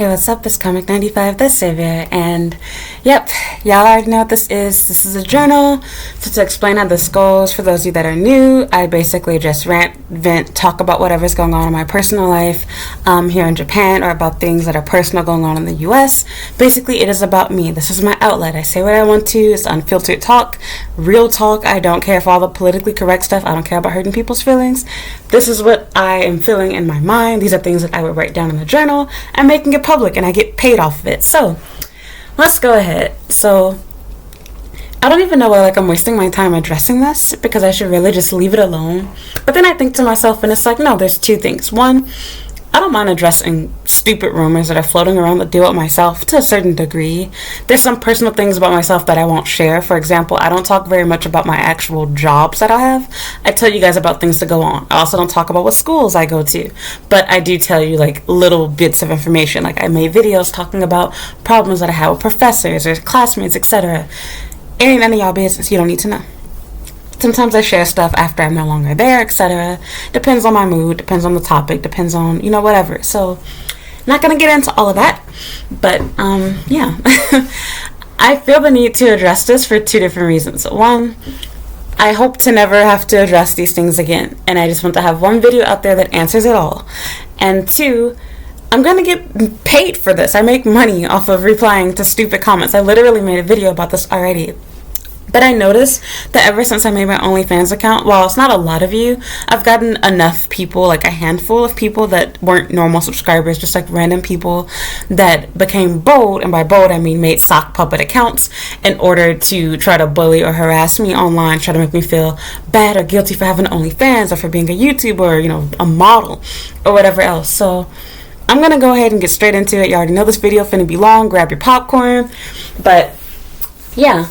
Hey, what's up? It's Comic 95, the Savior, and yep, y'all already know what this is. This is a journal. So to explain how this goes, for those of you that are new, I basically just rant, vent, talk about whatever's going on in my personal life here in Japan, or about things that are personal going on in the US. Basically, it is about me. This is my outlet. I say what I want to. It's unfiltered talk, real talk. I don't care for all the politically correct stuff. I don't care about hurting people's feelings. This is what I am feeling in my mind. These are things that I would write down in the journal. I'm making it public and I get paid off of it. So let's go ahead. So I don't even know why I'm wasting my time addressing this, because I should really just leave it alone. But then I think to myself, and it's like, no, there's two things. One, I don't mind addressing stupid rumors that are floating around that deal with myself to a certain degree. There's some personal things about myself that I won't share. For example, I don't talk very much about my actual jobs that I have. I tell you guys about things that go on. I also don't talk about what schools I go to. But I do tell you little bits of information. I made videos talking about problems that I have with professors or classmates, etc. It ain't none of y'all business. You don't need to know. Sometimes I share stuff after I'm no longer there, etc. Depends on my mood, depends on the topic, depends on, whatever. So, not going to get into all of that. But, yeah. I feel the need to address this for two different reasons. One, I hope to never have to address these things again. And I just want to have one video out there that answers it all. And two, I'm going to get paid for this. I make money off of replying to stupid comments. I literally made a video about this already. But I noticed that ever since I made my OnlyFans account, while it's not a lot of you, I've gotten enough people, a handful of people that weren't normal subscribers, just random people that became bold, and by bold I mean made sock puppet accounts in order to try to bully or harass me online, try to make me feel bad or guilty for having OnlyFans or for being a YouTuber or, a model or whatever else. So I'm going to go ahead and get straight into it. You already know this video finna be long. Grab your popcorn. But yeah.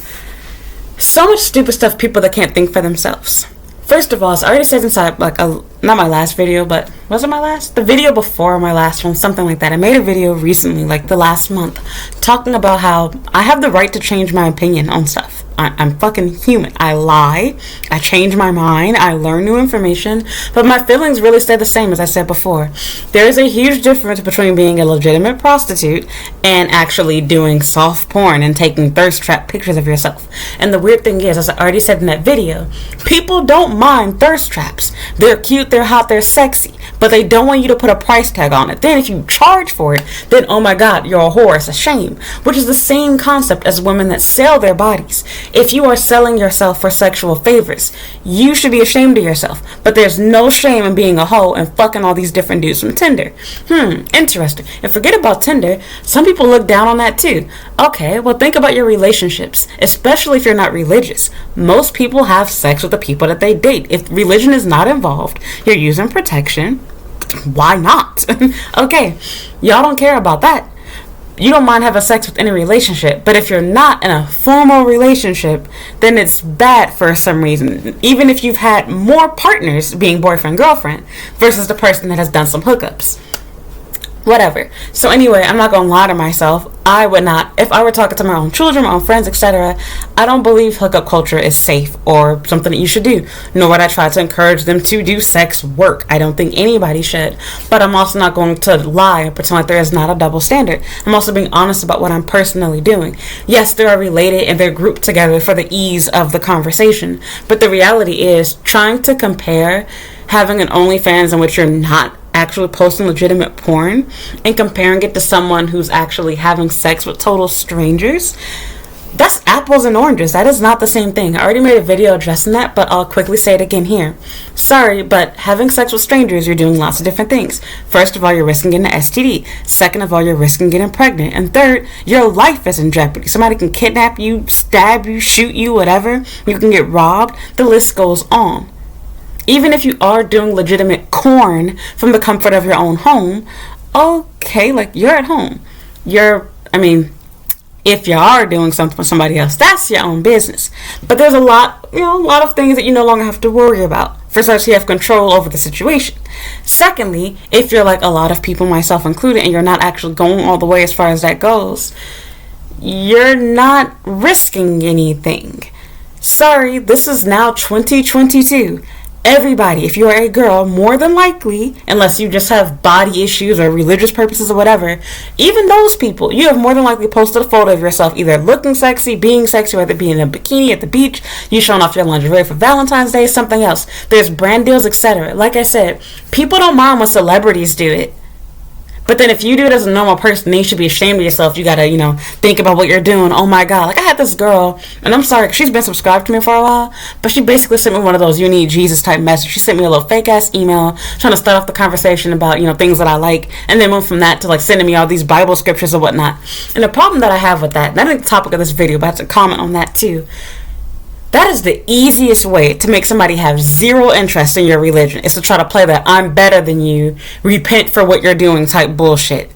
So much stupid stuff, people that can't think for themselves. First of all, as I already said inside, not my last video, but was it my last? The video before my last one, something like that. I made a video recently, the last month, talking about how I have the right to change my opinion on stuff. I'm fucking human. I lie. I change my mind. I learn new information. But my feelings really stay the same, as I said before. There is a huge difference between being a legitimate prostitute and actually doing soft porn and taking thirst trap pictures of yourself. And the weird thing is, as I already said in that video, people don't mind thirst traps. They're cute, they're hot, they're sexy. But they don't want you to put a price tag on it. Then if you charge for it, then oh my god, you're a whore. It's a shame. Which is the same concept as women that sell their bodies. If you are selling yourself for sexual favors, you should be ashamed of yourself. But there's no shame in being a hoe and fucking all these different dudes from Tinder. Interesting. And forget about Tinder. Some people look down on that too. Okay, well think about your relationships, especially if you're not religious. Most people have sex with the people that they date. If religion is not involved, you're using protection. Why not? Okay, y'all don't care about that. You don't mind having sex with any relationship, but if you're not in a formal relationship, then it's bad for some reason. Even if you've had more partners being boyfriend, girlfriend, versus the person that has done some hookups. Whatever. So anyway, I'm not going to lie to myself. I would not, if I were talking to my own children, my own friends, etc., I don't believe hookup culture is safe or something that you should do. Nor would I try to encourage them to do sex work. I don't think anybody should. But I'm also not going to lie and pretend like there is not a double standard. I'm also being honest about what I'm personally doing. Yes, they are related and they're grouped together for the ease of the conversation. But the reality is, trying to compare having an OnlyFans in which you're not actually posting legitimate porn and comparing it to someone who's actually having sex with total strangers, that's apples and oranges. That is not the same thing. I already made a video addressing that, but I'll quickly say it again here. Sorry, but having sex with strangers, you're doing lots of different things. First of all, you're risking getting an STD. Second of all, you're risking getting pregnant. And third, your life is in jeopardy. Somebody can kidnap you, stab you, shoot you, whatever. You can get robbed. The list goes on. Even if you are doing legitimate corn from the comfort of your own home, okay, you're at home. If you are doing something for somebody else, that's your own business. But there's a lot of things that you no longer have to worry about. For starters, you have control over the situation. Secondly, if you're like a lot of people, myself included, and you're not actually going all the way as far as that goes, you're not risking anything. Sorry, this is now 2022. Everybody, if you are a girl, more than likely, unless you just have body issues or religious purposes or whatever, even those people, you have more than likely posted a photo of yourself either looking sexy, being sexy, whether it be in a bikini at the beach, you showing off your lingerie for Valentine's Day, something else. There's brand deals, etc. Like I said, people don't mind when celebrities do it. But then if you do it as a normal person, then you should be ashamed of yourself. You gotta, think about what you're doing. Oh my God. Like, I had this girl, and I'm sorry, 'cause she's been subscribed to me for a while, but she basically sent me one of those "you need Jesus" type messages. She sent me a little fake ass email trying to start off the conversation about, things that I like, and then went from that to like sending me all these Bible scriptures and whatnot. And the problem that I have with that, and that ain't the topic of this video, but I have to comment on that too. That is the easiest way to make somebody have zero interest in your religion, is to try to play that "I'm better than you, repent for what you're doing" type bullshit.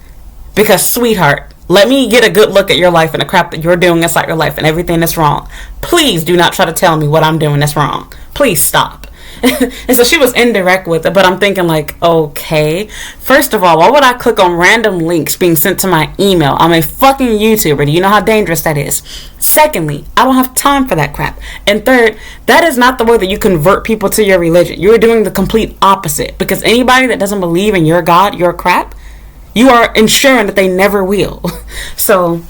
Because, sweetheart, let me get a good look at your life and the crap that you're doing inside your life and everything that's wrong. Please do not try to tell me what I'm doing that's wrong. Please stop. And so she was indirect with it, but I'm thinking like, okay, first of all, why would I click on random links being sent to my email? I'm a fucking YouTuber. Do you know how dangerous that is? Secondly, I don't have time for that crap. And third, that is not the way that you convert people to your religion. You're doing the complete opposite, because anybody that doesn't believe in your God, your crap, you are ensuring that they never will. So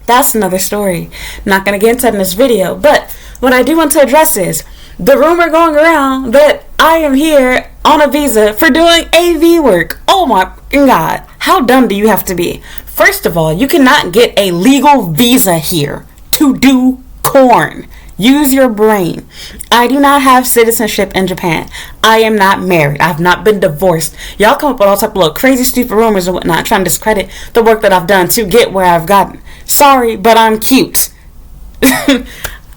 that's another story. Not going to get into that in this video, but what I do want to address is the rumor going around that I am here on a visa for doing AV work. Oh my God. How dumb do you have to be? First of all, you cannot get a legal visa here to do corn. Use your brain. I do not have citizenship in Japan. I am not married. I've not been divorced. Y'all come up with all type of little crazy, stupid rumors and whatnot, trying to discredit the work that I've done to get where I've gotten. Sorry, but I'm cute.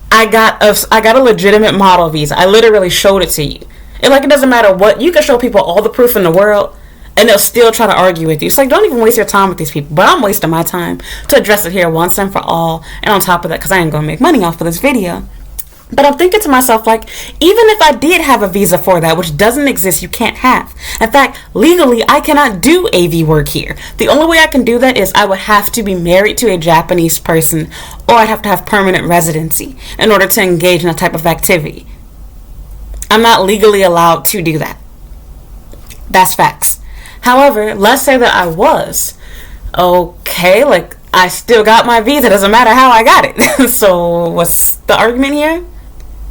I got a legitimate model visa. I literally showed it to you. And like, it doesn't matter what, you can show people all the proof in the world and they'll still try to argue with you. It's like, don't even waste your time with these people. But I'm wasting my time to address it here once and for all. And on top of that, because I ain't gonna make money off of this video. But I'm thinking to myself, like, even if I did have a visa for that, which doesn't exist, you can't have. In fact, legally, I cannot do AV work here. The only way I can do that is I would have to be married to a Japanese person, or I'd have to have permanent residency in order to engage in that type of activity. I'm not legally allowed to do that. That's facts. However, let's say that I was. Okay, like, I still got my visa. Doesn't matter how I got it. So what's the argument here?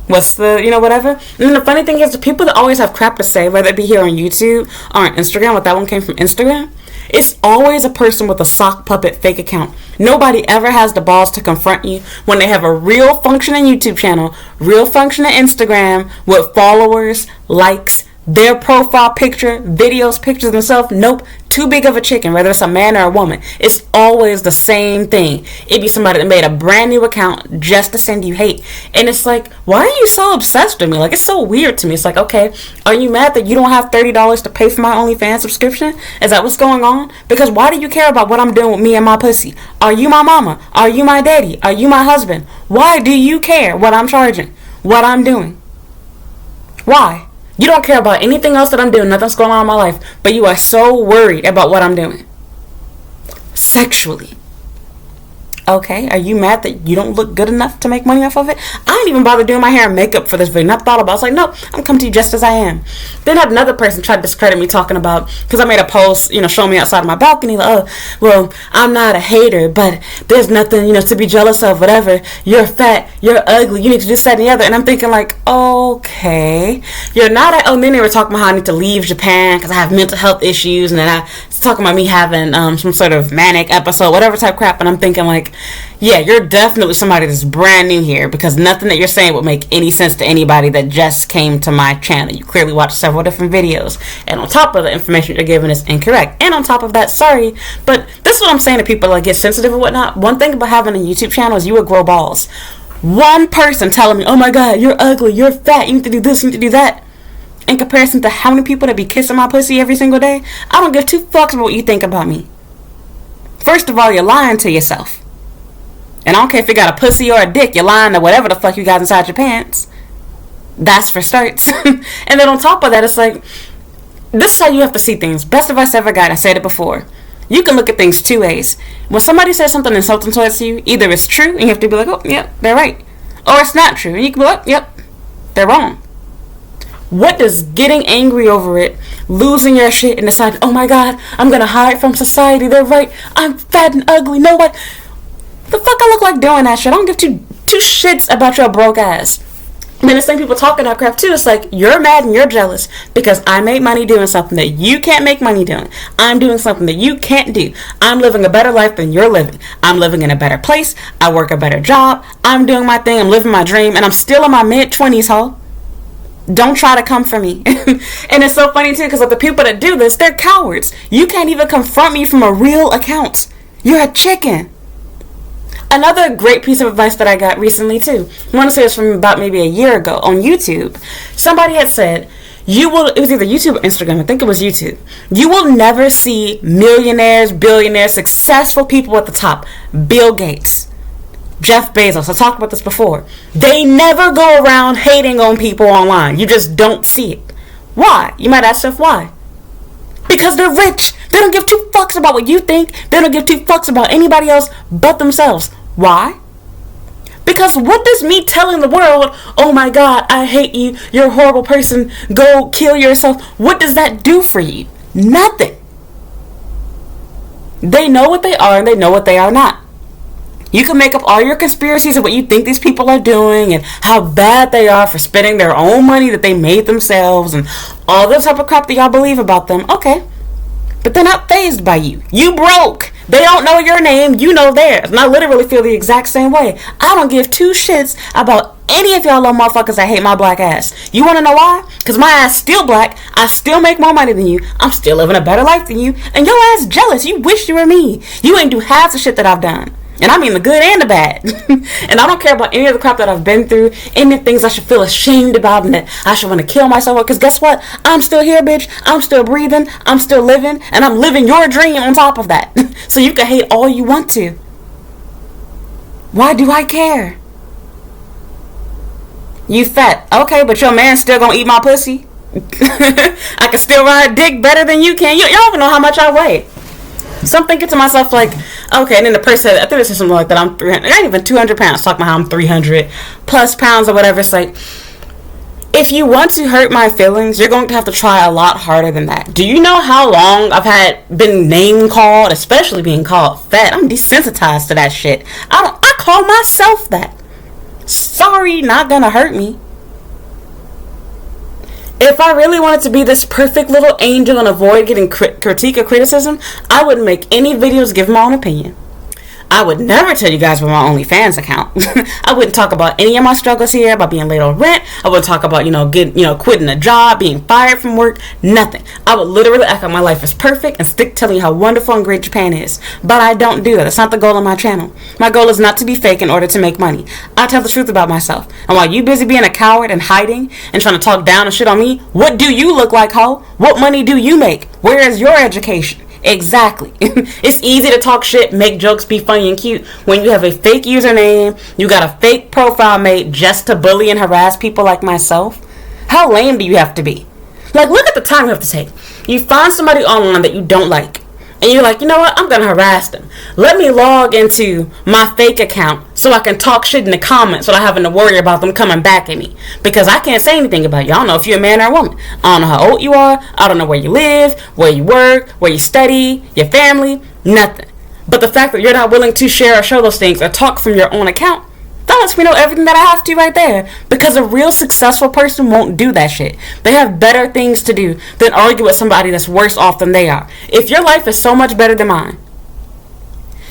What's the, whatever? And then the funny thing is, the people that always have crap to say, whether it be here on YouTube or on Instagram, what that one came from Instagram, it's always a person with a sock puppet fake account. Nobody ever has the balls to confront you when they have a real functioning YouTube channel, real functioning Instagram with followers, likes, their profile picture, videos, pictures themselves. Nope. Too big of a chicken, whether it's a man or a woman. It's always the same thing. It'd be somebody that made a brand new account just to send you hate. And it's like, why are you so obsessed with me? Like, it's so weird to me. It's like, okay, are you mad that you don't have $30 to pay for my OnlyFans subscription? Is that what's going on? Because why do you care about what I'm doing with me and my pussy? Are you my mama? Are you my daddy? Are you my husband? Why do you care what I'm charging? What I'm doing? Why? You don't care about anything else that I'm doing, nothing's going on in my life, but you are so worried about what I'm doing. Sexually. Okay, are you mad that you don't look good enough to make money off of it? I didn't even bother doing my hair and makeup for this video. And I thought about it. I was like, no, I'm coming to you just as I am. Then I had another person try to discredit me, talking about, because I made a post, showing me outside of my balcony, like, oh, well, I'm not a hater, but there's nothing, to be jealous of, whatever. You're fat, you're ugly, you need to do this, that, and the other. And I'm thinking like, okay, you're not, oh, and then they were talking about how I need to leave Japan because I have mental health issues, and then I was talking about me having some sort of manic episode, whatever type crap. And I'm thinking like, yeah, you're definitely somebody that's brand new here, because nothing that you're saying would make any sense to anybody that just came to my channel. You clearly watched several different videos, and on top of the information you're giving is incorrect. And on top of that, sorry, but this is what I'm saying to people that get sensitive and whatnot. One thing about having a YouTube channel is you would grow balls. One person telling me, oh my God, you're ugly, you're fat, you need to do this, you need to do that, in comparison to how many people that be kissing my pussy every single day. I don't give two fucks about what you think about me. First of all, you're lying to yourself. And I don't care if you got a pussy or a dick, you're lying to whatever the fuck you got inside your pants. That's for starts. And then on top of that, it's like, this is how you have to see things. Best advice I ever got, I said it before. You can look at things two ways. When somebody says something insulting towards you, either it's true, and you have to be like, oh, yep, they're right. Or it's not true, and you can be like, yep, they're wrong. What does getting angry over it, losing your shit, and deciding, oh my god, I'm gonna hide from society, they're right, I'm fat and ugly, no what? The fuck I look like doing that shit? I don't give two shits about your broke ass. And then the same people talking that crap too. It's like, you're mad and you're jealous because I make money doing something that you can't make money doing. I'm doing something that you can't do. I'm living a better life than you're living. I'm living in a better place. I work a better job. I'm doing my thing. I'm living my dream. And I'm still in my mid-20s, ho. Don't try to come for me. And it's so funny too, because like the people that do this, they're cowards. You can't even confront me from a real account. You're a chicken. Another great piece of advice that I got recently too, I want to say it was from about maybe a year ago on YouTube. Somebody had said, it was either YouTube or Instagram, I think it was YouTube. You will never see millionaires, billionaires, successful people at the top. Bill Gates, Jeff Bezos, I talked about this before. They never go around hating on people online. You just don't see it. Why? You might ask yourself why. Because they're rich. They don't give two fucks about what you think. They don't give two fucks about anybody else but themselves. Why? Because what does me telling the world, oh my god, I hate you, you're a horrible person, go kill yourself, what does that do for you? Nothing. They know what they are and they know what they are not. You can make up all your conspiracies of what you think these people are doing and how bad they are for spending their own money that they made themselves and all this type of crap that y'all believe about them. Okay. But they're not fazed by you. You broke. They don't know your name. You know theirs. And I literally feel the exact same way. I don't give two shits about any of y'all little motherfuckers that hate my black ass. You want to know why? Because my ass still black. I still make more money than you. I'm still living a better life than you. And your ass jealous. You wish you were me. You ain't do half the shit that I've done. And I mean the good and the bad. And I don't care about any of the crap that I've been through, any things I should feel ashamed about and that I should want to kill myself with. Because guess what? I'm still here, bitch. I'm still breathing. I'm still living. And I'm living your dream on top of that. So you can hate all you want to. Why do I care? You fat. Okay, but your man still gonna eat my pussy? I can still ride dick better than you can. You don't even know how much I weigh. So I'm thinking to myself, like, okay, and then the person, I think this is something like that, I'm 300, not even 200 pounds, talking about how I'm 300 plus pounds or whatever. It's like, if you want to hurt my feelings, you're going to have to try a lot harder than that. Do you know how long I've been name called, especially being called fat? I'm desensitized to that shit. I call myself that. Sorry, not gonna hurt me. If I really wanted to be this perfect little angel and avoid getting critique or criticism, I wouldn't make any videos give my own opinion. I would never tell you guys about my OnlyFans account. I wouldn't talk about any of my struggles here, about being late on rent. I wouldn't talk about, quitting a job, being fired from work, nothing. I would literally act like my life is perfect and stick telling you how wonderful and great Japan is. But I don't do that. That's not the goal of my channel. My goal is not to be fake in order to make money. I tell the truth about myself. And while you busy being a coward and hiding and trying to talk down and shit on me, what do you look like, ho? What money do you make? Where is your education? Exactly. It's easy to talk shit, make jokes, be funny and cute when you have a fake username, you got a fake profile made just to bully and harass people like myself. How lame do you have to be? Like, look at the time you have to take. You find somebody online that you don't like, and you're like, you know what, I'm gonna harass them. Let me log into my fake account so I can talk shit in the comments without having to worry about them coming back at me. Because I can't say anything about you. I don't know if you're a man or a woman. I don't know how old you are. I don't know where you live, where you work, where you study, your family, nothing. But the fact that you're not willing to share or show those things or talk from your own account, that lets me know everything that I have to right there. Because a real successful person won't do that shit. They have better things to do than argue with somebody that's worse off than they are. If your life is so much better than mine,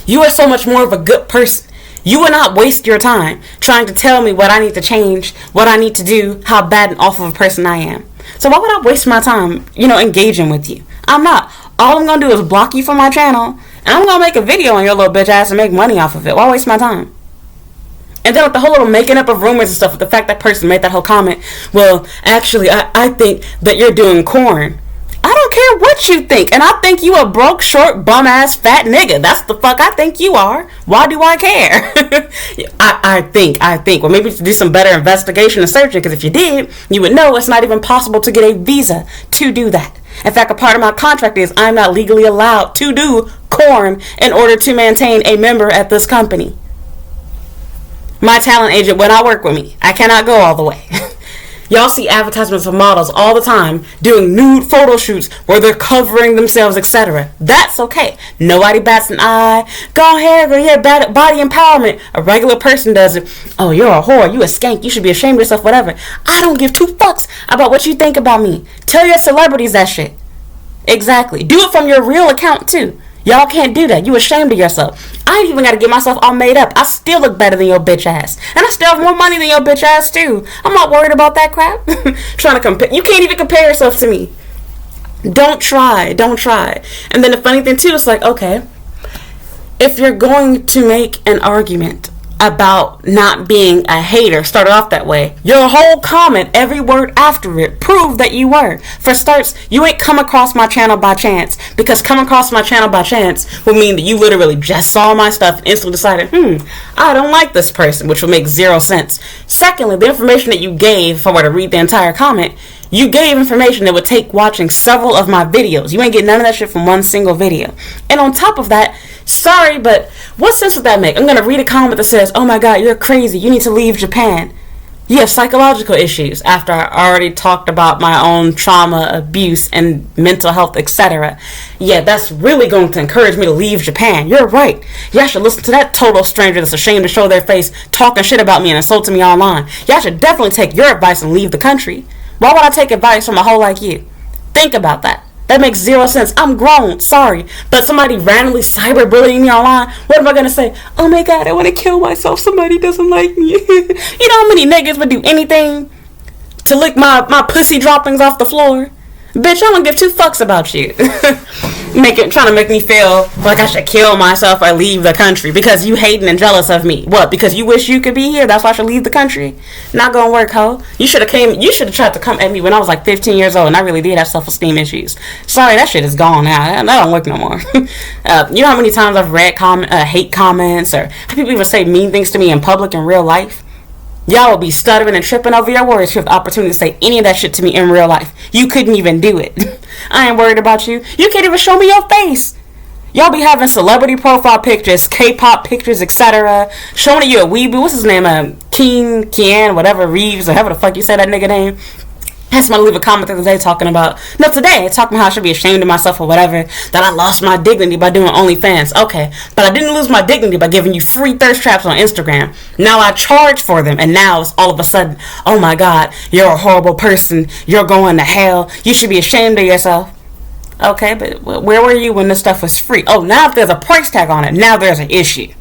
you are so much more of a good person. You will not waste your time trying to tell me what I need to change, what I need to do, how bad and awful of a person I am. So why would I waste my time, engaging with you? I'm not. All I'm going to do is block you from my channel, and I'm going to make a video on your little bitch ass and make money off of it. Why waste my time? And then with the whole little making up of rumors and stuff, with the fact that person made that whole comment, well, actually, I think that you're doing corn. I don't care what you think. And I think you a broke, short, bum-ass, fat nigga. That's the fuck I think you are. Why do I care? I think. Well, maybe to do some better investigation and searching, because if you did, you would know it's not even possible to get a visa to do that. In fact, a part of my contract is I'm not legally allowed to do corn in order to maintain a member at this company. My talent agent will not work with me. I cannot go all the way. Y'all see advertisements for models all the time doing nude photo shoots where they're covering themselves, etc. That's okay. Nobody bats an eye. Go ahead, girl, yeah, body empowerment. A regular person does it. Oh, you're a whore. You a skank. You should be ashamed of yourself, whatever. I don't give two fucks about what you think about me. Tell your celebrities that shit. Exactly. Do it from your real account, too. Y'all can't do that. You ashamed of yourself. I ain't even got to get myself all made up. I still look better than your bitch ass. And I still have more money than your bitch ass, too. I'm not worried about that crap. Trying to compare. You can't even compare yourself to me. Don't try. Don't try. And then the funny thing, too, is like, okay, if you're going to make an argument about not being a hater, started off that way, your whole comment, every word after it, proved that you were. For starts, you ain't come across my channel by chance, because coming across my channel by chance would mean that you literally just saw my stuff and instantly decided, I don't like this person, which would make zero sense. Secondly, the information that you gave, if I were to read the entire comment, you gave information that would take watching several of my videos. You ain't get none of that shit from one single video. And on top of that, sorry, but what sense would that make? I'm going to read a comment that says, oh my god, you're crazy, you need to leave Japan. You have psychological issues, after I already talked about my own trauma, abuse, and mental health, etc. Yeah, that's really going to encourage me to leave Japan. You're right. Y'all should listen to that total stranger that's ashamed to show their face, talking shit about me and insulting me online. Y'all should definitely take your advice and leave the country. Why would I take advice from a hoe like you? Think about that. That makes zero sense. I'm grown, sorry. But somebody randomly cyberbullying me online, what am I going to say? Oh my god, I want to kill myself. Somebody doesn't like me. You know how many niggas would do anything to lick my pussy droppings off the floor? Bitch, I don't give two fucks about you. Trying to make me feel like I should kill myself or leave the country because you hating and jealous of me. What? Because you wish you could be here? That's why I should leave the country? Not gonna work, ho. You should have tried to come at me when I was like 15 years old and I really did have self-esteem issues. Sorry, that shit is gone now. That don't work no more. You know how many times I've read hate comments or people even say mean things to me in public in real life? Y'all will be stuttering and tripping over your words if you have the opportunity to say any of that shit to me in real life. You couldn't even do it. I ain't worried about you. You can't even show me your face. Y'all be having celebrity profile pictures, K-pop pictures, etc. Showing that you're a weeboo. What's his name? Kian, whatever, Reeves, or however the fuck you say that nigga name. I had somebody leave a comment the other day talking about how I should be ashamed of myself or whatever, that I lost my dignity by doing OnlyFans. Okay, but I didn't lose my dignity by giving you free thirst traps on Instagram. Now I charge for them, and now it's all of a sudden, oh my god, you're a horrible person, you're going to hell, you should be ashamed of yourself. Okay, but where were you when this stuff was free? Oh, now if there's a price tag on it, now there's an issue.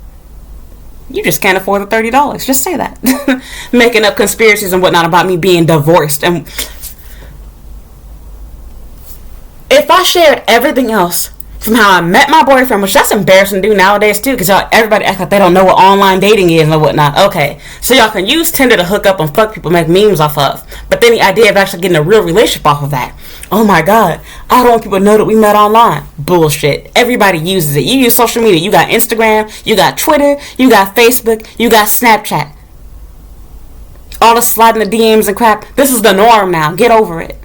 You just can't afford the $30. Just say that. Making up conspiracies and whatnot about me being divorced. And if I shared everything else from how I met my boyfriend, which that's embarrassing to do nowadays too, because everybody acts like they don't know what online dating is and whatnot. Okay, so y'all can use Tinder to hook up and fuck people, make memes off of. But then the idea of actually getting a real relationship off of that. Oh my god, I don't want people to know that we met online. Bullshit. Everybody uses it. You use social media. You got Instagram, you got Twitter, you got Facebook, you got Snapchat. All the sliding the DMs and crap. This is the norm now. Get over it.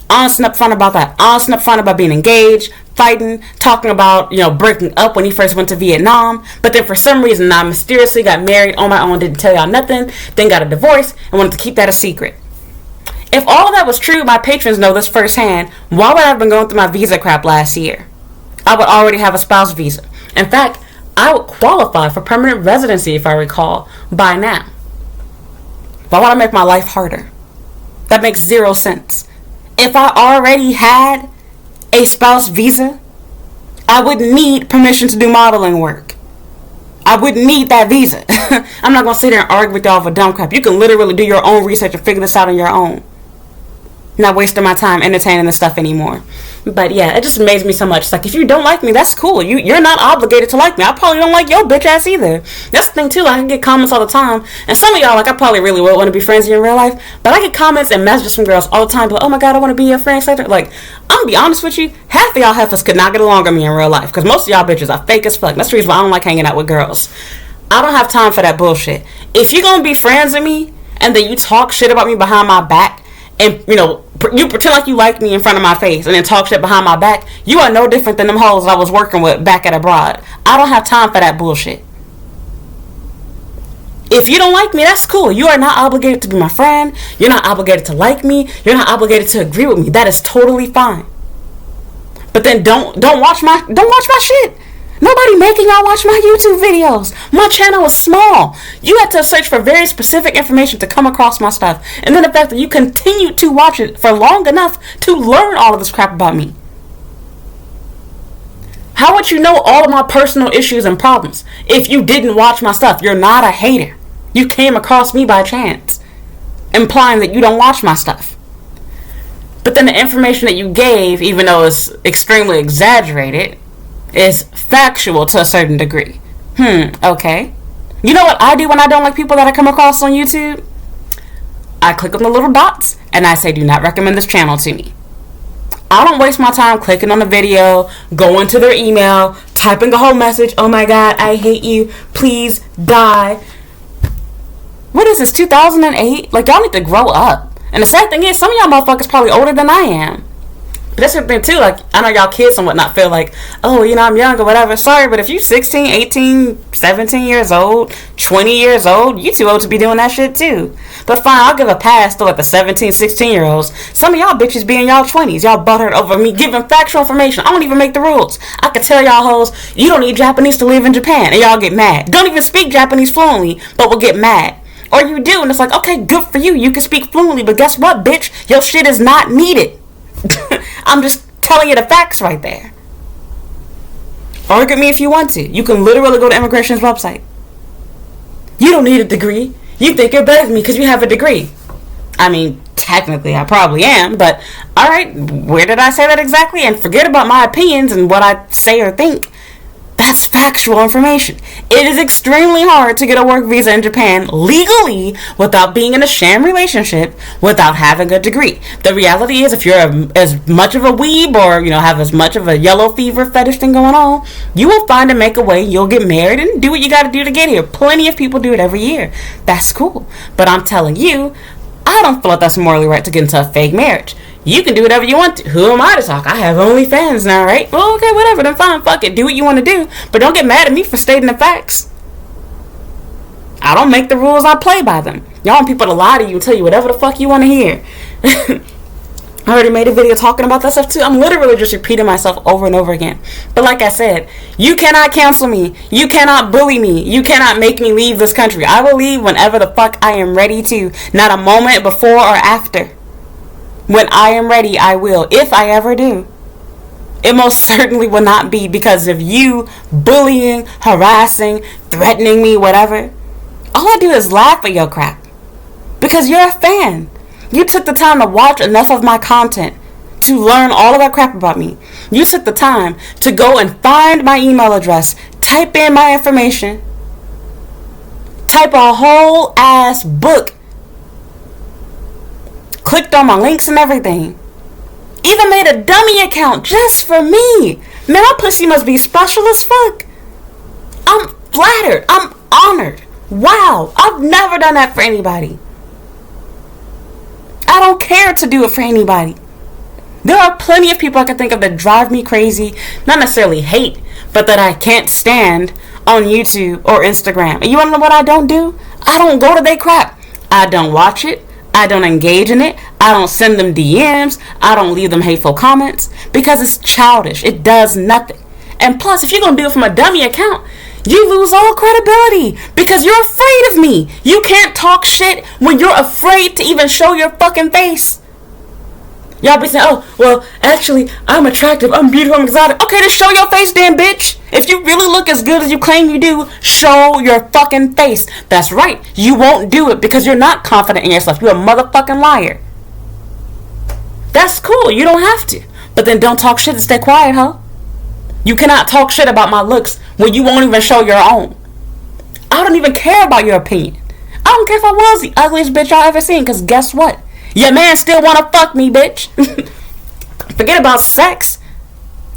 Honest and upfront about that. Honest and upfront about being engaged, fighting, talking about, breaking up when he first went to Vietnam. But then for some reason I mysteriously got married on my own, didn't tell y'all nothing, then got a divorce and wanted to keep that a secret. If all of that was true, my patrons know this firsthand, why would I have been going through my visa crap last year? I would already have a spouse visa. In fact, I would qualify for permanent residency, if I recall, by now. Why would I make my life harder? That makes zero sense. If I already had a spouse visa, I wouldn't need permission to do modeling work. I wouldn't need that visa. I'm not going to sit there and argue with y'all for dumb crap. You can literally do your own research and figure this out on your own. Not wasting my time entertaining this stuff anymore. But yeah, it just amazes me so much. It's like, if you don't like me, that's cool. You're not obligated to like me. I probably don't like your bitch ass either. That's the thing too. Like, I get comments all the time, and some of y'all, like, I probably really would want to be friends with you in real life, but I get comments and messages from girls all the time, like, oh my god, I want to be your friend. Like, I'm gonna be honest with you, half of y'all heifers could not get along with me in real life, because most of y'all bitches are fake as fuck. That's the reason why I don't like hanging out with girls. I don't have time for that bullshit. If you're gonna be friends with me and then you talk shit about me behind my back, and you pretend like you like me in front of my face and then talk shit behind my back, you are no different than them hoes I was working with back at abroad. I don't have time for that bullshit. If you don't like me, that's cool. You are not obligated to be my friend. You're not obligated to like me. You're not obligated to agree with me. That is totally fine. But then don't watch my shit. Nobody making y'all watch my YouTube videos. My channel is small. You have to search for very specific information to come across my stuff. And then the fact that you continue to watch it for long enough to learn all of this crap about me. How would you know all of my personal issues and problems if you didn't watch my stuff? You're not a hater. You came across me by chance, implying that you don't watch my stuff. But then the information that you gave, even though it's extremely exaggerated, is factual to a certain degree. Okay. You know what I do when I don't like people that I come across on YouTube? I click on the little dots and I say, do not recommend this channel to me. I don't waste my time clicking on the video, going to their email, typing a whole message. Oh my God, I hate you. Please die. What is this, 2008? Like, y'all need to grow up. And the sad thing is, some of y'all motherfuckers probably older than I am. But that's the thing too, like, I know y'all kids and whatnot feel like, oh, you know, I'm young or whatever. Sorry, but if you 16, 18, 17 years old, 20 years old, you too old to be doing that shit too. But fine, I'll give a pass to like the 17, 16-year-olds. Some of y'all bitches be in y'all 20s. Y'all butthurt over me giving factual information. I don't even make the rules. I could tell y'all hoes, you don't need Japanese to live in Japan. And y'all get mad. Don't even speak Japanese fluently, but will get mad. Or you do, and it's like, okay, good for you. You can speak fluently, but guess what, bitch? Your shit is not needed. I'm just telling you the facts right there. Argue with me if you want to. You can literally go to immigration's website. You don't need a degree. You think you're better than me because you have a degree. I mean, technically I probably am, but alright, where did I say that exactly? And forget about my opinions and what I say or think. That's factual information. It is extremely hard to get a work visa in Japan legally without being in a sham relationship, without having a degree. The reality is, if you're as much of a weeb or, you know, have as much of a yellow fever fetish thing going on, you will find and make a way. You'll get married and do what you got to do to get here. Plenty of people do it every year. That's cool. But I'm telling you, I don't feel like that's morally right to get into a fake marriage. You can do whatever you want to. Who am I to talk? I have OnlyFans now, right? Well, okay, whatever. Then fine, fuck it. Do what you want to do. But don't get mad at me for stating the facts. I don't make the rules. I play by them. Y'all want people to lie to you and tell you whatever the fuck you want to hear. I already made a video talking about that stuff too. I'm literally just repeating myself over and over again. But like I said, you cannot cancel me. You cannot bully me. You cannot make me leave this country. I will leave whenever the fuck I am ready to. Not a moment before or after. When I am ready, I will. If I ever do. It most certainly will not be because of you bullying, harassing, threatening me, whatever. All I do is laugh at your crap. Because you're a fan. You took the time to watch enough of my content to learn all of that crap about me. You took the time to go and find my email address, type in my information, type a whole ass book, clicked on my links and everything. Even made a dummy account just for me. Man, my pussy must be special as fuck. I'm flattered. I'm honored. Wow. I've never done that for anybody. I don't care to do it for anybody. There are plenty of people I can think of that drive me crazy. Not necessarily hate, but that I can't stand on YouTube or Instagram. And you want to know what I don't do? I don't go to their crap. I don't watch it. I don't engage in it. I don't send them DMs. I don't leave them hateful comments because it's childish. It does nothing. And plus, if you're going to do it from a dummy account, you lose all credibility because you're afraid of me. You can't talk shit when you're afraid to even show your fucking face. Y'all be saying, oh, well, actually, I'm attractive, I'm beautiful, I'm exotic. Okay, then show your face, damn bitch. If you really look as good as you claim you do, show your fucking face. That's right. You won't do it because you're not confident in yourself. You're a motherfucking liar. That's cool. You don't have to. But then don't talk shit and stay quiet, huh? You cannot talk shit about my looks when you won't even show your own. I don't even care about your opinion. I don't care if I was the ugliest bitch y'all ever seen, because guess what? Your man still wanna fuck me, bitch. Forget about sex.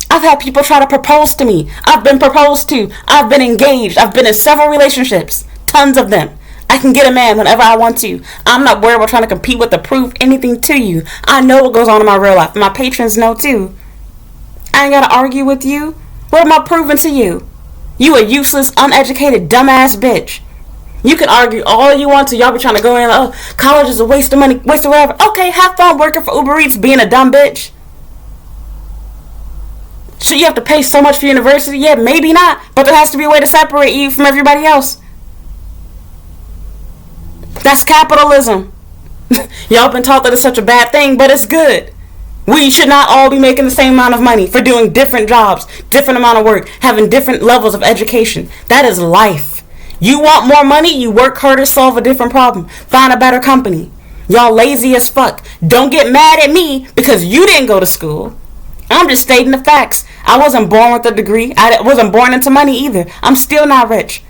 I've had people try to propose to me. I've been proposed to. I've been engaged. I've been in several relationships. Tons of them. I can get a man whenever I want to. I'm not worried about trying to compete with to prove anything to you. I know what goes on in my real life. My patrons know too. I ain't gotta argue with you. What am I proving to you? You a useless, uneducated, dumbass bitch. You can argue all you want to. Y'all be trying to go in, oh, college is a waste of money, waste of whatever. Okay, have fun working for Uber Eats, being a dumb bitch. Should you have to pay so much for university? Yeah, maybe not. But there has to be a way to separate you from everybody else. That's capitalism. Y'all been taught that it's such a bad thing, but it's good. We should not all be making the same amount of money for doing different jobs, different amount of work, having different levels of education. That is life. You want more money? You work harder, solve a different problem, find a better company. Y'all lazy as fuck. Don't get mad at me because you didn't go to school. I'm just stating the facts. I wasn't born with a degree. I wasn't born into money either. I'm still not rich.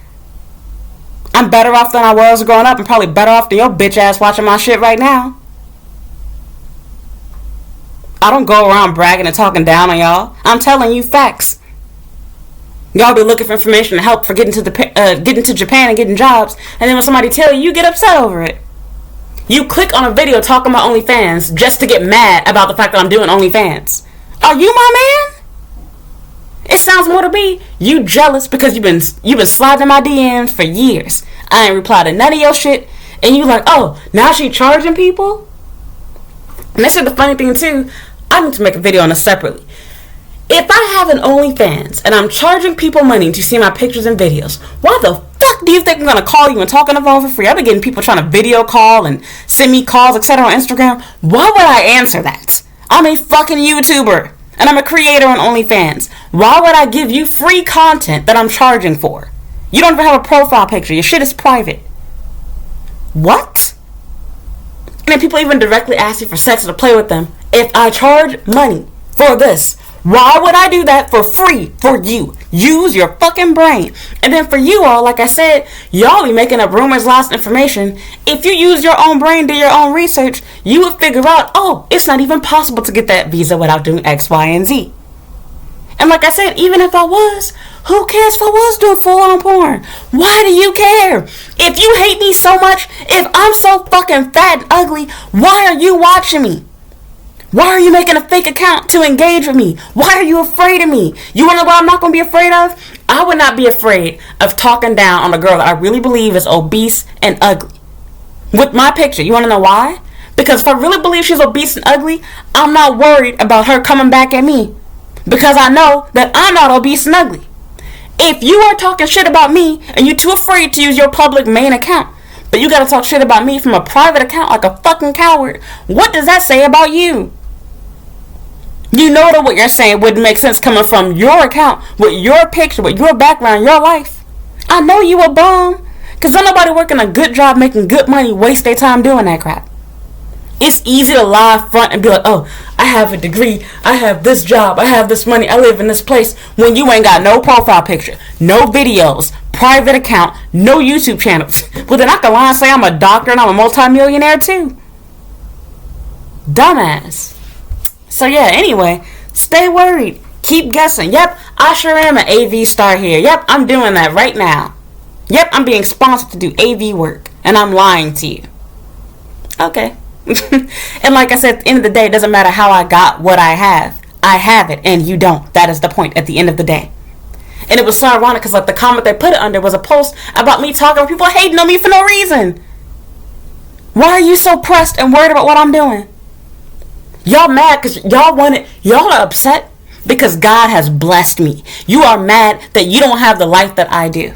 I'm better off than I was growing up. I'm probably better off than your bitch ass watching my shit right now. I don't go around bragging and talking down on y'all. I'm telling you facts. Y'all be looking for information to help for getting to Japan and getting jobs, and then when somebody tell you, you get upset over it. You click on a video talking about OnlyFans just to get mad about the fact that I'm doing OnlyFans. Are you my man? It sounds more to me you jealous because you've been sliding my DMs for years. I ain't replied to none of your shit, and you like, oh, now she charging people? And this is the funny thing too. I need to make a video on this separately. If I have an OnlyFans and I'm charging people money to see my pictures and videos, why the fuck do you think I'm gonna call you and talk on the phone for free? I've been getting people trying to video call and send me calls, etc. on Instagram. Why would I answer that? I'm a fucking YouTuber and I'm a creator on OnlyFans. Why would I give you free content that I'm charging for? You don't even have a profile picture. Your shit is private. What? And then people even directly ask you for sex to play with them. If I charge money for this, why would I do that for free for you? Use your fucking brain. And then for you all, like I said, y'all be making up rumors, lost information. If you use your own brain, do your own research, you would figure out, oh, it's not even possible to get that visa without doing X, Y, and Z. And like I said, even if I was, who cares if I was doing full-on porn? Why do you care? If you hate me so much, if I'm so fucking fat and ugly, why are you watching me? Why are you making a fake account to engage with me? Why are you afraid of me? You want to know what I'm not going to be afraid of? I would not be afraid of talking down on a girl that I really believe is obese and ugly. With my picture. You want to know why? Because if I really believe she's obese and ugly, I'm not worried about her coming back at me. Because I know that I'm not obese and ugly. If you are talking shit about me and you're too afraid to use your public main account, but you got to talk shit about me from a private account like a fucking coward, what does that say about you? You know that what you're saying wouldn't make sense coming from your account, with your picture, with your background, your life. I know you a bum. Because don't nobody working a good job making good money waste their time doing that crap. It's easy to lie up front and be like, oh, I have a degree, I have this job, I have this money, I live in this place, when you ain't got no profile picture, no videos, private account, no YouTube channels. Well, then I can lie and say I'm a doctor and I'm a multimillionaire too. Dumbass. So yeah, anyway, stay worried. Keep guessing. Yep, I sure am an AV star here. Yep, I'm doing that right now. Yep, I'm being sponsored to do AV work. And I'm lying to you. Okay. And like I said, at the end of the day, it doesn't matter how I got what I have. I have it and you don't. That is the point at the end of the day. And it was so ironic because like the comment they put it under was a post about me talking about people hating on me for no reason. Why are you so pressed and worried about what I'm doing? Y'all mad because y'all are upset because God has blessed me. You are mad that you don't have the life that I do.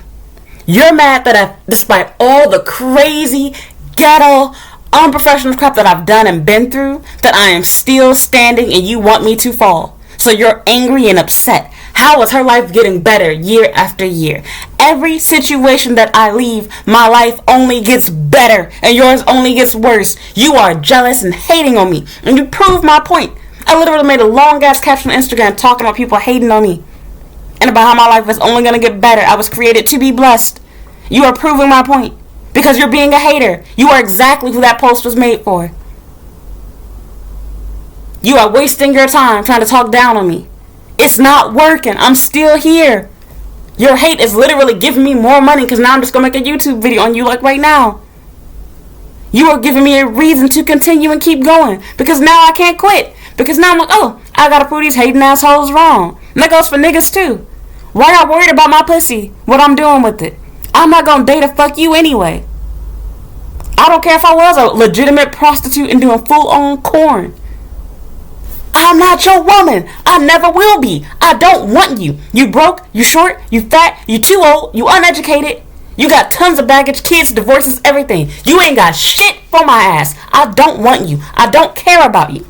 You're mad that despite all the crazy, ghetto, unprofessional crap that I've done and been through, that I am still standing and you want me to fall. So you're angry and upset. How is her life getting better year after year? Every situation that I leave, my life only gets better and yours only gets worse. You are jealous and hating on me. And you prove my point. I literally made a long ass caption on Instagram talking about people hating on me. And about how my life is only going to get better. I was created to be blessed. You are proving my point. Because you're being a hater. You are exactly who that post was made for. You are wasting your time trying to talk down on me. It's not working. I'm still here. Your hate is literally giving me more money because now I'm just going to make a YouTube video on you like right now. You are giving me a reason to continue and keep going because now I can't quit. Because now I'm like, oh, I got to prove these hating assholes wrong. And that goes for niggas too. Why y'all worried about my pussy? What I'm doing with it? I'm not gonna date or fuck you anyway. I don't care if I was a legitimate prostitute and doing full-on corn. I'm not your woman. I never will be. I don't want you. You broke, you short, you fat, you too old, you uneducated. You got tons of baggage, kids, divorces, everything. You ain't got shit for my ass. I don't want you. I don't care about you.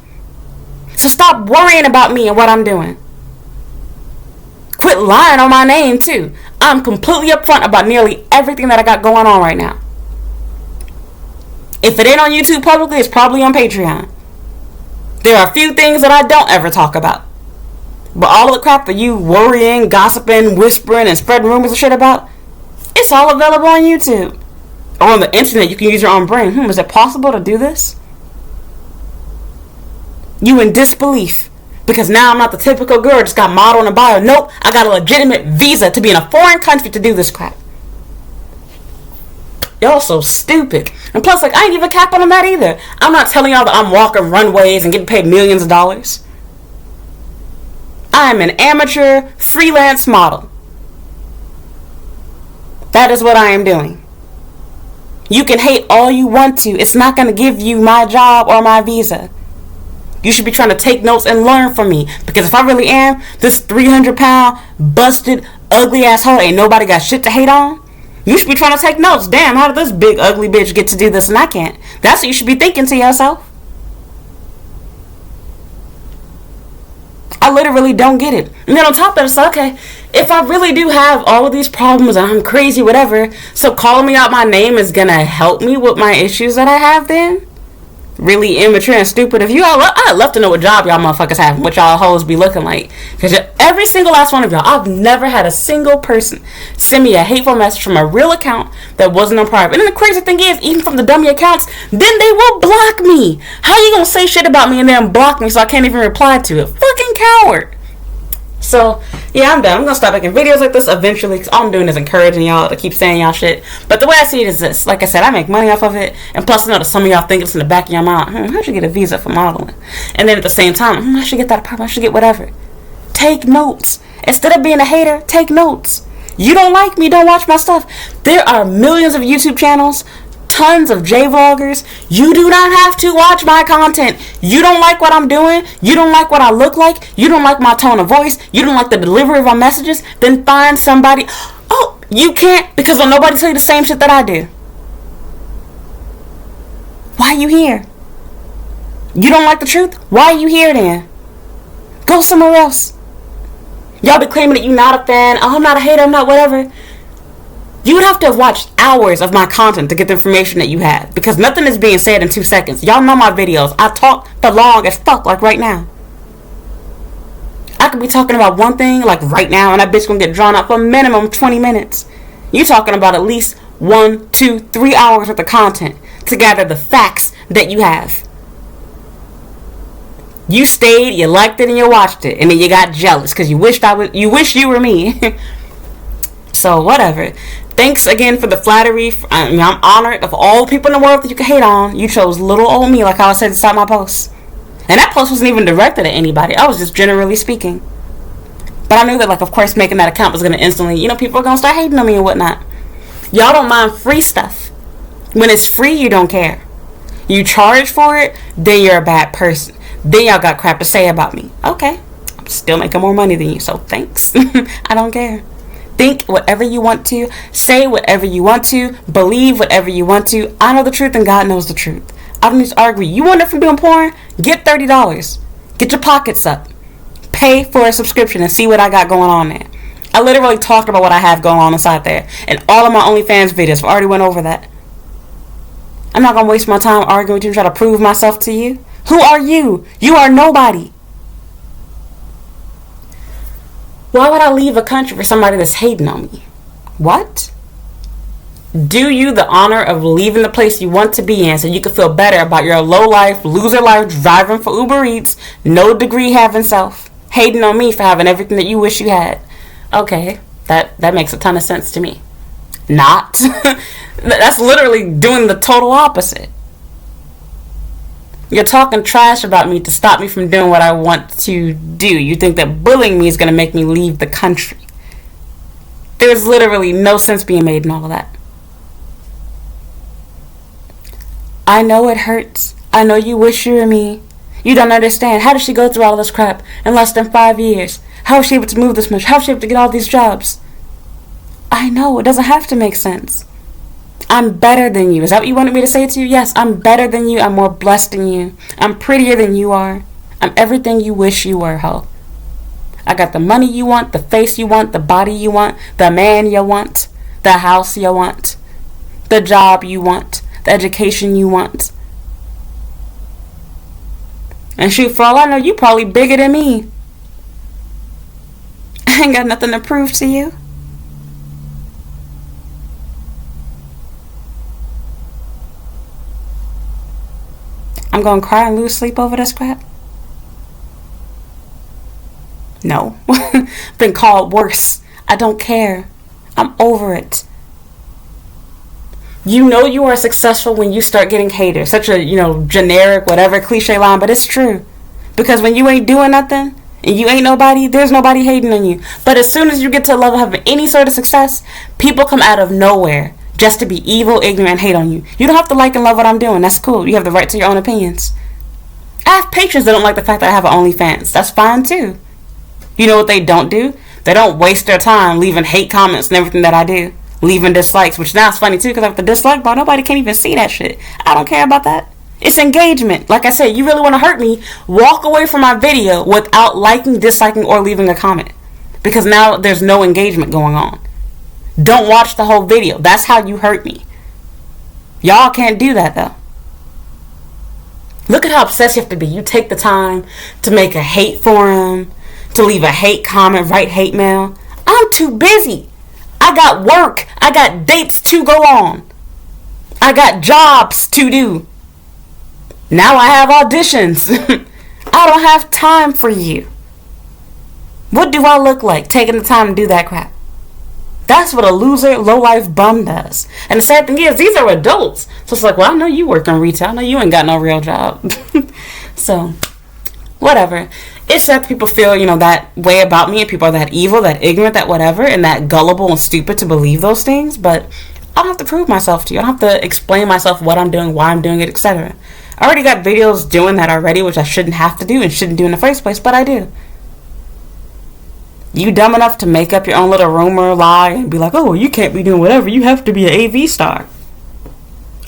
So stop worrying about me and what I'm doing. Quit lying on my name too. I'm completely upfront about nearly everything that I got going on right now. If it ain't on YouTube publicly, it's probably on Patreon. There are a few things that I don't ever talk about. But all of the crap that you worrying, gossiping, whispering, and spreading rumors and shit about, it's all available on YouTube. Or on the internet, you can use your own brain. Is it possible to do this? You in disbelief. Because now I'm not the typical girl just got model in a bio. Nope, I got a legitimate visa to be in a foreign country to do this crap. Y'all so stupid. And plus, I ain't even capping on that either. I'm not telling y'all that I'm walking runways and getting paid millions of dollars. I am an amateur freelance model. That is what I am doing. You can hate all you want to. It's not going to give you my job or my visa. You should be trying to take notes and learn from me. Because if I really am this 300-pound, busted, ugly asshole, ain't nobody got shit to hate on. You should be trying to take notes. Damn, how did this big ugly bitch get to do this and I can't? That's what you should be thinking to yourself. I literally don't get it. And then on top of that, it's like, okay, if I really do have all of these problems and I'm crazy, whatever, so calling me out my name is gonna help me with my issues that I have then? Really immature and stupid of you. I'd love to know what job y'all motherfuckers have and what y'all hoes be looking like. Because every single last one of y'all, I've never had a single person send me a hateful message from a real account that wasn't on private. And then the crazy thing is, even from the dummy accounts, then they will block me. How you gonna say shit about me and then block me so I can't even reply to it? Fucking coward. So, yeah, I'm done. I'm gonna stop making videos like this eventually, because all I'm doing is encouraging y'all to keep saying y'all shit. But the way I see it is this. Like I said, I make money off of it, and plus I know that some of y'all think it's in the back of your mind. I should get a visa for modeling. And then at the same time, I should get that apartment, I should get whatever. Take notes. Instead of being a hater, take notes. You don't like me, don't watch my stuff. There are millions of YouTube channels, tons of J-vloggers. You do not have to watch my content. You don't like what I'm doing, you don't like what I look like, you don't like my tone of voice, you don't like the delivery of my messages, then find somebody. Oh, you can't because don't nobody tell you the same shit that I do. Why are you here? You don't like the truth? Why are you here then? Go somewhere else. Y'all be claiming that you're not a fan. Oh, I'm not a hater, I'm not whatever. You would have to have watched hours of my content to get the information that you have. Because nothing is being said in 2 seconds. Y'all know my videos. I talk for long as fuck, like right now. I could be talking about one thing, like right now, and that bitch gonna get drawn out for a minimum 20 minutes. You talking about at least 1, 2, 3 hours worth of content to gather the facts that you have. You stayed, you liked it, and you watched it, and then you got jealous because you wish you were me. So whatever. Thanks again for the flattery. I'm honored of all people in the world that you can hate on. You chose little old me, like I said inside my post. And that post wasn't even directed at anybody. I was just generally speaking. But I knew that, of course, making that account was going to instantly, people are going to start hating on me and whatnot. Y'all don't mind free stuff. When it's free, you don't care. You charge for it, then you're a bad person. Then y'all got crap to say about me. Okay. I'm still making more money than you, so thanks. I don't care. Think whatever you want to, say whatever you want to, believe whatever you want to. I know the truth and God knows the truth. I don't need to argue. You want it from doing porn? Get $30. Get your pockets up. Pay for a subscription and see what I got going on there. I literally talked about what I have going on inside there. And all of my OnlyFans videos, I already went over that. I'm not going to waste my time arguing with you and try to prove myself to you. Who are you? You are nobody. Why would I leave a country for somebody that's hating on me? What? Do you the honor of leaving the place you want to be in so you can feel better about your low life, loser life, driving for Uber Eats, no degree having self, hating on me for having everything that you wish you had. Okay, that makes a ton of sense to me. Not. That's literally doing the total opposite. You're talking trash about me to stop me from doing what I want to do. You think that bullying me is going to make me leave the country. There's literally no sense being made in all of that. I know it hurts. I know you wish you were me. You don't understand. How did she go through all this crap in less than 5 years? How was she able to move this much? How was she able to get all these jobs? I know, it doesn't have to make sense. I'm better than you. Is that what you wanted me to say to you? Yes, I'm better than you. I'm more blessed than you. I'm prettier than you are. I'm everything you wish you were, ho. I got the money you want, the face you want, the body you want, the man you want, the house you want, the job you want, the education you want. And shoot, for all I know, you probably bigger than me. I ain't got nothing to prove to you. I'm gonna cry and lose sleep over this crap? No. Been called worse. I don't care. I'm over it. You know you are successful when you start getting haters. Such a, generic, whatever, cliche line, but it's true. Because when you ain't doing nothing, and you ain't nobody, there's nobody hating on you. But as soon as you get to a level of having any sort of success, people come out of nowhere just to be evil, ignorant, and hate on you. You don't have to like and love what I'm doing. That's cool. You have the right to your own opinions. I have patrons that don't like the fact that I have an OnlyFans. That's fine too. You know what they don't do? They don't waste their time leaving hate comments and everything that I do. Leaving dislikes, which now it's funny too, because with the dislike bar, nobody can even see that shit. I don't care about that. It's engagement. Like I said, you really want to hurt me, walk away from my video without liking, disliking, or leaving a comment. Because now there's no engagement going on. Don't watch the whole video. That's how you hurt me. Y'all can't do that though. Look at how obsessed you have to be. You take the time to make a hate forum, to leave a hate comment, write hate mail. I'm too busy. I got work. I got dates to go on. I got jobs to do. Now I have auditions. I don't have time for you. What do I look like taking the time to do that crap? That's what a loser, low-life bum does. And the sad thing is, these are adults. So it's like, well, I know you work in retail. I know you ain't got no real job. So, whatever. It's sad that people feel, that way about me, and people are that evil, that ignorant, that whatever, and that gullible and stupid to believe those things. But I don't have to prove myself to you. I don't have to explain myself, what I'm doing, why I'm doing it, etc. I already got videos doing that already, which I shouldn't have to do and shouldn't do in the first place, but I do. You dumb enough to make up your own little rumor, lie, and be like, oh, you can't be doing whatever. You have to be an AV star.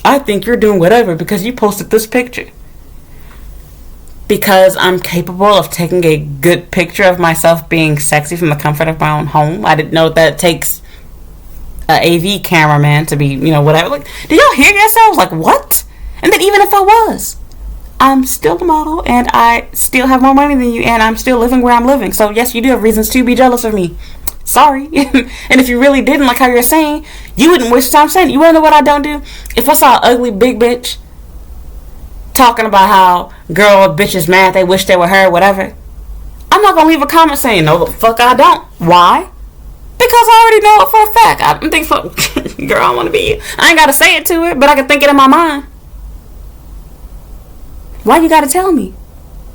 I think you're doing whatever because you posted this picture. Because I'm capable of taking a good picture of myself being sexy from the comfort of my own home. I didn't know that it takes an AV cameraman to be, whatever. Like, do y'all hear yourselves? Like, what? And then even if I was, I'm still a model, and I still have more money than you, and I'm still living where I'm living. So yes, you do have reasons to be jealous of me. Sorry. And if you really didn't, like how you're saying, you wouldn't waste time saying it. You wanna know what I don't do? If I saw an ugly big bitch talking about how girl or bitch is mad, they wish they were her, whatever, I'm not gonna leave a comment saying, no the fuck I don't. Why? Because I already know it for a fact. I'm thinking, girl, I wanna be you. I ain't gotta say it to her, but I can think it in my mind. Why you gotta tell me?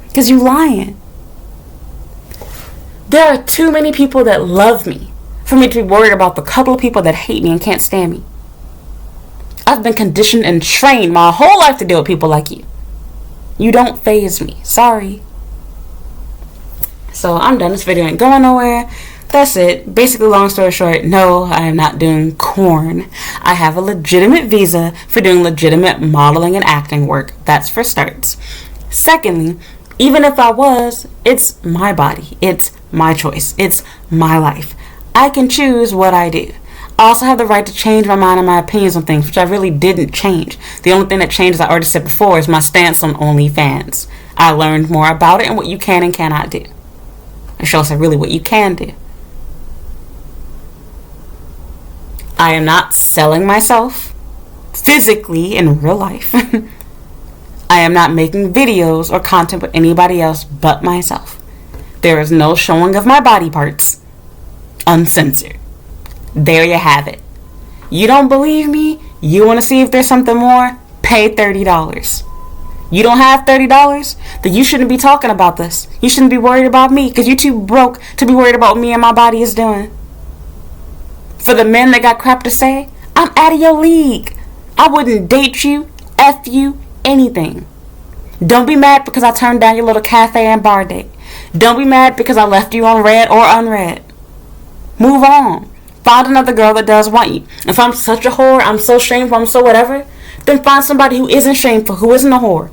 Because you lying. There are too many people that love me for me to be worried about the couple of people that hate me and can't stand me. I've been conditioned and trained my whole life to deal with people like you. You don't faze me. Sorry. So I'm done. This video ain't going nowhere. That's it. Basically, long story short, no, I am not doing corn. I have a legitimate visa for doing legitimate modeling and acting work. That's for starts. Secondly, even if I was, it's my body. It's my choice. It's my life. I can choose what I do. I also have the right to change my mind and my opinions on things, which I really didn't change. The only thing that changed, as I already said before, is my stance on OnlyFans. I learned more about it and what you can and cannot do. I should say really what you can do. I am not selling myself physically in real life. I am not making videos or content with anybody else but myself. There is no showing of my body parts. Uncensored. There you have it. You don't believe me? You want to see if there's something more? Pay $30. You don't have $30? Then you shouldn't be talking about this. You shouldn't be worried about me because you're too broke to be worried about what me and my body is doing. For the men that got crap to say, I'm out of your league. I wouldn't date you, F you, anything. Don't be mad because I turned down your little cafe and bar date. Don't be mad because I left you on red or unread. Move on. Find another girl that does want you. If I'm such a whore, I'm so shameful, I'm so whatever, then find somebody who isn't shameful, who isn't a whore.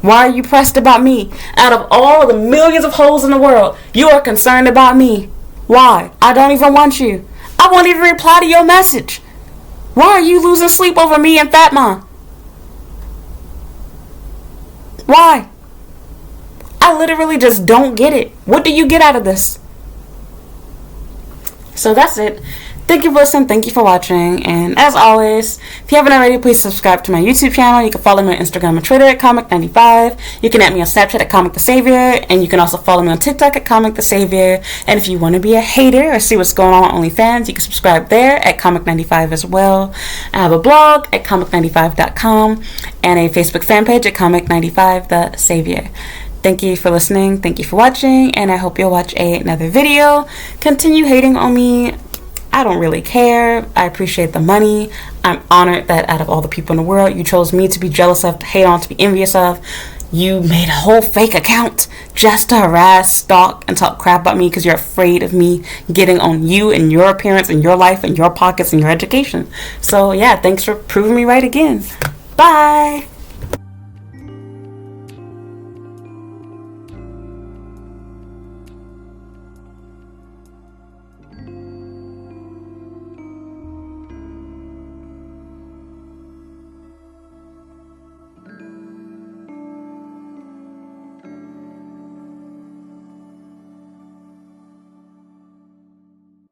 Why are you pressed about me? Out of all the millions of hoes in the world, you are concerned about me. Why? I don't even want you. I won't even reply to your message. Why are you losing sleep over me and Fatma? Why? I literally just don't get it. What do you get out of this? So that's it. Thank you for listening. Thank you for watching. And as always, if you haven't already, please subscribe to my YouTube channel. You can follow me on Instagram and Twitter at Comic95. You can add me on Snapchat at Comic the Savior. And you can also follow me on TikTok at Comic the Savior. And if you want to be a hater or see what's going on OnlyFans, you can subscribe there at Comic95 as well. I have a blog at Comic95.com and a Facebook fan page at Comic95 the Savior. Thank you for listening. Thank you for watching. And I hope you'll watch another video. Continue hating on me. I don't really care. I appreciate the money. I'm honored that out of all the people in the world, you chose me to be jealous of, to hate on, to be envious of. You made a whole fake account just to harass, stalk, and talk crap about me because you're afraid of me getting on you and your appearance and your life and your pockets and your education. So yeah, thanks for proving me right again. Bye.